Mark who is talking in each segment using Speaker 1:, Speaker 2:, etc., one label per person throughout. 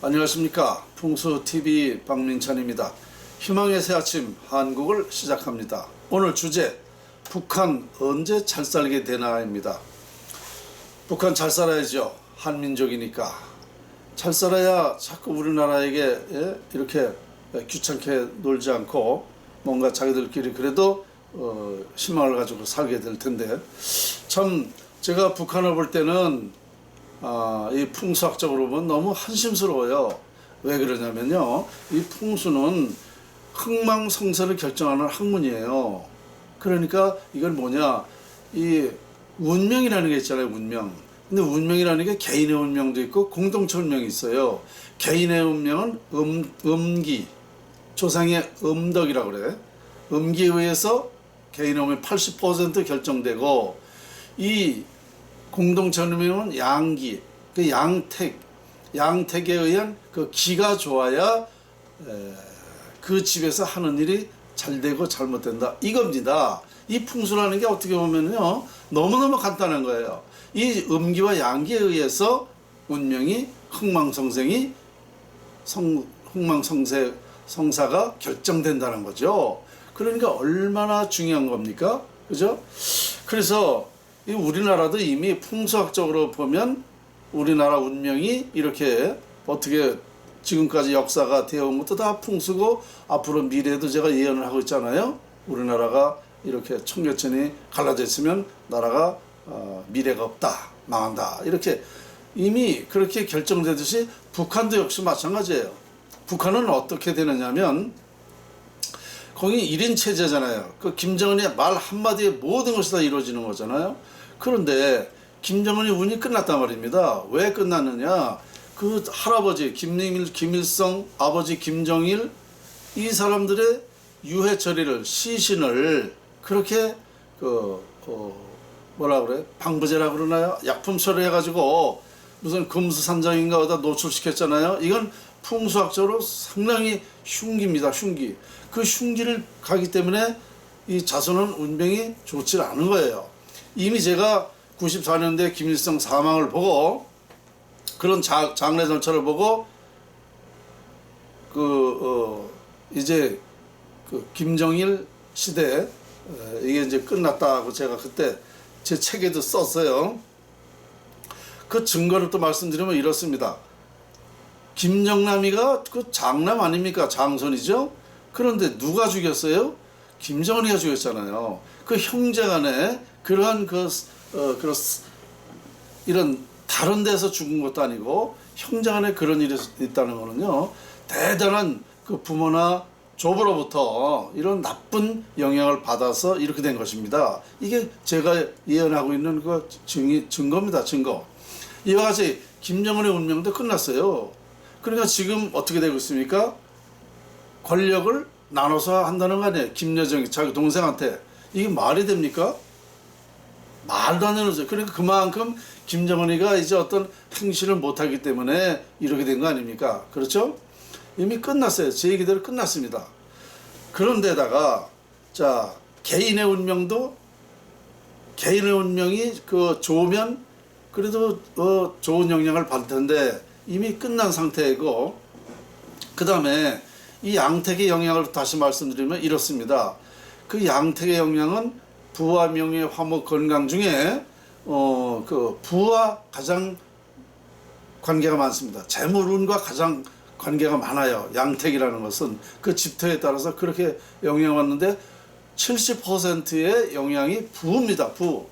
Speaker 1: 안녕하십니까. 풍수TV 박민찬입니다. 희망의 새 아침 한국을 시작합니다. 오늘 주제 북한 언제 잘 살게 되나입니다. 북한 잘 살아야죠. 한민족이니까. 잘 살아야 자꾸 우리나라에게 이렇게 귀찮게 놀지 않고 뭔가 자기들끼리 그래도 희망을 가지고 살게 될 텐데, 참 제가 북한을 볼 때는 이 풍수학적으로 보면 너무 한심스러워요. 왜 그러냐면요, 이 풍수는 흥망성쇠를 결정하는 학문이에요. 그러니까 이건 뭐냐, 이 운명이라는 게 있잖아요. 운명. 근데 운명이라는 게 개인의 운명도 있고 공동체 운명이 있어요. 개인의 운명은 음기, 조상의 음덕이라고 그래. 음기에 의해서 개인의 운명이 80% 결정되고, 이 공동체 운명은 양기, 그 양택에 의한 그 기가 좋아야 그 집에서 하는 일이 잘 되고 잘못된다, 이겁니다. 이 풍수라는 게 어떻게 보면요, 너무너무 간단한 거예요. 이 음기와 양기에 의해서 운명이 흥망성사가 결정된다는 거죠. 그러니까 얼마나 중요한 겁니까? 그죠? 그래서 이 우리나라도 이미 풍수학적으로 보면 우리나라 운명이 이렇게 어떻게 지금까지 역사가 되어온 것도 다 풍수고, 앞으로 미래에도 제가 예언을 하고 있잖아요. 우리나라가 이렇게 청교천이 갈라져 있으면 나라가 미래가 없다, 망한다, 이렇게 이미 그렇게 결정되듯이 북한도 역시 마찬가지예요. 북한은 어떻게 되느냐면, 거기 1인 체제잖아요. 그 김정은의 말 한마디에 모든 것이 다 이루어지는 거잖아요. 그런데 김정은이 운이 끝났단 말입니다. 왜 끝났느냐, 그 할아버지 김일성, 아버지 김정일, 이 사람들의 유해 처리를, 시신을 그렇게 뭐라 그래, 방부제라 그러나요? 약품 처리해가지고 무슨 금수산장인가 어디다 노출시켰잖아요. 이건 풍수학적으로 상당히 흉기입니다. 흉기. 그 흉기를 가기 때문에 이 자손은 운명이 좋지 않은 거예요. 이미 제가 94년대 김일성 사망을 보고, 그런 장례 절차를 보고, 이제 김정일 시대 이게 이제 끝났다고 제가 그때 제 책에도 썼어요. 그 증거를 또 말씀드리면 이렇습니다. 김정남이가 그 장남 아닙니까? 장손이죠. 그런데 누가 죽였어요? 김정은이가 죽였잖아요. 그 형제간에 그러한 이런 다른 데서 죽은 것도 아니고 형제간에 그런 일이 있다는 거는요, 대단한 그 부모나 조부로부터 이런 나쁜 영향을 받아서 이렇게 된 것입니다. 이게 제가 예언하고 있는 그 증거입니다. 증거. 이와 같이 김정은의 운명도 끝났어요. 그러니까 지금 어떻게 되고 있습니까? 권력을 나눠서 한다는 거 아니에요. 김여정이 자기 동생한테. 이게 말이 됩니까? 말도 안 되는 거죠. 그러니까 그만큼 김정은이가 이제 어떤 행실을 못하기 때문에 이렇게 된 거 아닙니까? 그렇죠? 이미 끝났어요. 제 얘기대로 끝났습니다. 그런데다가 자, 개인의 운명이 좋으면 그래도 좋은 영향을 받을 텐데 이미 끝난 상태이고, 그 다음에 이 양택의 영향을 다시 말씀드리면 이렇습니다. 그 양택의 영향은 부와 명예, 화목, 건강 중에 그 부와 가장 관계가 많습니다. 재물운과 가장 관계가 많아요. 양택이라는 것은 그 집터에 따라서 그렇게 영향을 받는데 70%의 영향이 부입니다. 부.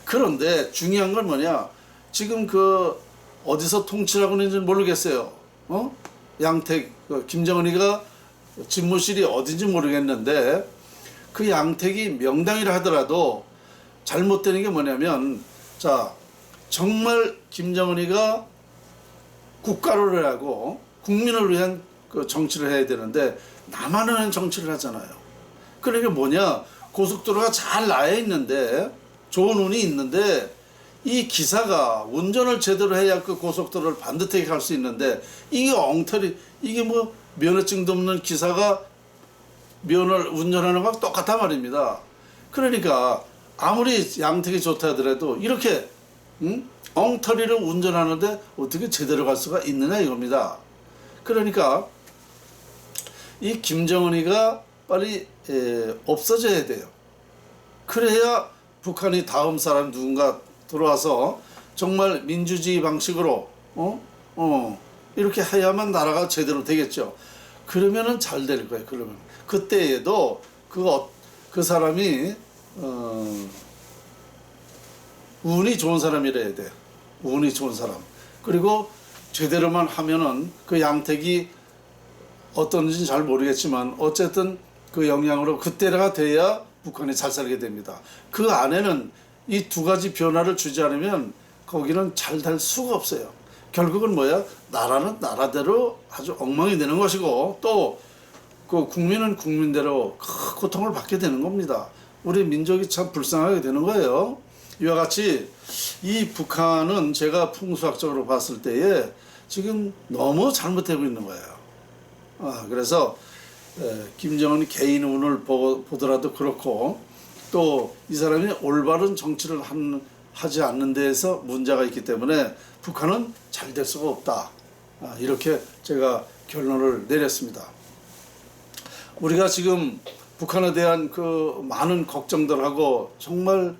Speaker 1: 그런데 중요한 건 뭐냐, 지금 어디서 통치를 하고 있는지 모르겠어요. 양택, 김정은이가 집무실이 어딘지 모르겠는데, 그 양택이 명당이라 하더라도 잘못되는 게 뭐냐면, 자, 정말 김정은이가 국가를 하고 국민을 위한 그 정치를 해야 되는데 나만을 위한 정치를 하잖아요. 그러니까 뭐냐, 고속도로가 잘 나야 있는데, 좋은 운이 있는데, 이 기사가 운전을 제대로 해야 그 고속도로를 반듯하게 갈 수 있는데, 이게 엉터리, 이게 뭐 면허증도 없는 기사가 면허를 운전하는 거랑 똑같단 말입니다. 그러니까 아무리 양택이 좋다 하더라도 이렇게 엉터리를 운전하는데 어떻게 제대로 갈 수가 있느냐 이겁니다. 그러니까 이 김정은이가 빨리 없어져야 돼요. 그래야 북한이 다음 사람 누군가 들어와서 정말 민주주의 방식으로 이렇게 해야만 나라가 제대로 되겠죠. 그러면은 잘 될 거예요. 그러면 그때에도 그 사람이 운이 좋은 사람이라야 돼요. 운이 좋은 사람. 그리고 제대로만 하면은 그 양택이 어떤지는 잘 모르겠지만 어쨌든 그 영향으로 그때가 돼야 북한이 잘 살게 됩니다. 그 안에는 이 두 가지 변화를 주지 않으면 거기는 잘 될 수가 없어요. 결국은 뭐야? 나라는 나라대로 아주 엉망이 되는 것이고 또 그 국민은 국민대로 큰 고통을 받게 되는 겁니다. 우리 민족이 참 불쌍하게 되는 거예요. 이와 같이 이 북한은 제가 풍수학적으로 봤을 때에 지금 너무 잘못되고 있는 거예요. 그래서 김정은 개인 운을 보더라도 그렇고 또 이 사람이 올바른 정치를 하지 않는 데에서 문제가 있기 때문에 북한은 잘 될 수가 없다. 이렇게 제가 결론을 내렸습니다. 우리가 지금 북한에 대한 그 많은 걱정들하고 정말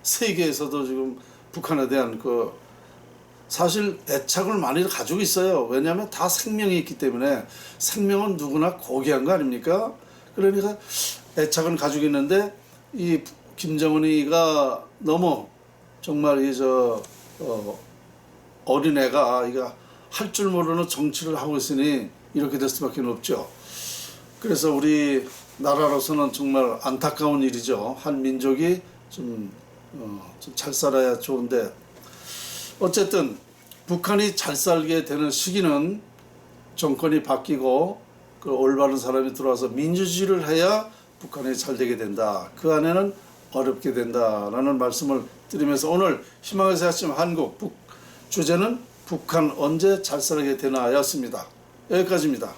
Speaker 1: 세계에서도 지금 북한에 대한 그 사실 애착을 많이 가지고 있어요. 왜냐하면 다 생명이 있기 때문에 생명은 누구나 고귀한 거 아닙니까? 그러니까 애착은 가지고 있는데 이 김정은이가 너무 정말 어린애가 이거 할 줄 모르는 정치를 하고 있으니 이렇게 될 수밖에 없죠. 그래서 우리 나라로서는 정말 안타까운 일이죠. 한 민족이 좀 잘 살아야 좋은데 어쨌든 북한이 잘 살게 되는 시기는 정권이 바뀌고 그 올바른 사람이 들어와서 민주주의를 해야 북한이 잘 되게 된다. 그 안에는 어렵게 된다라는 말씀을 드리면서 오늘 희망의 새 아침 한국 주제는 북한 언제 잘 살게 되나였습니다. 여기까지입니다.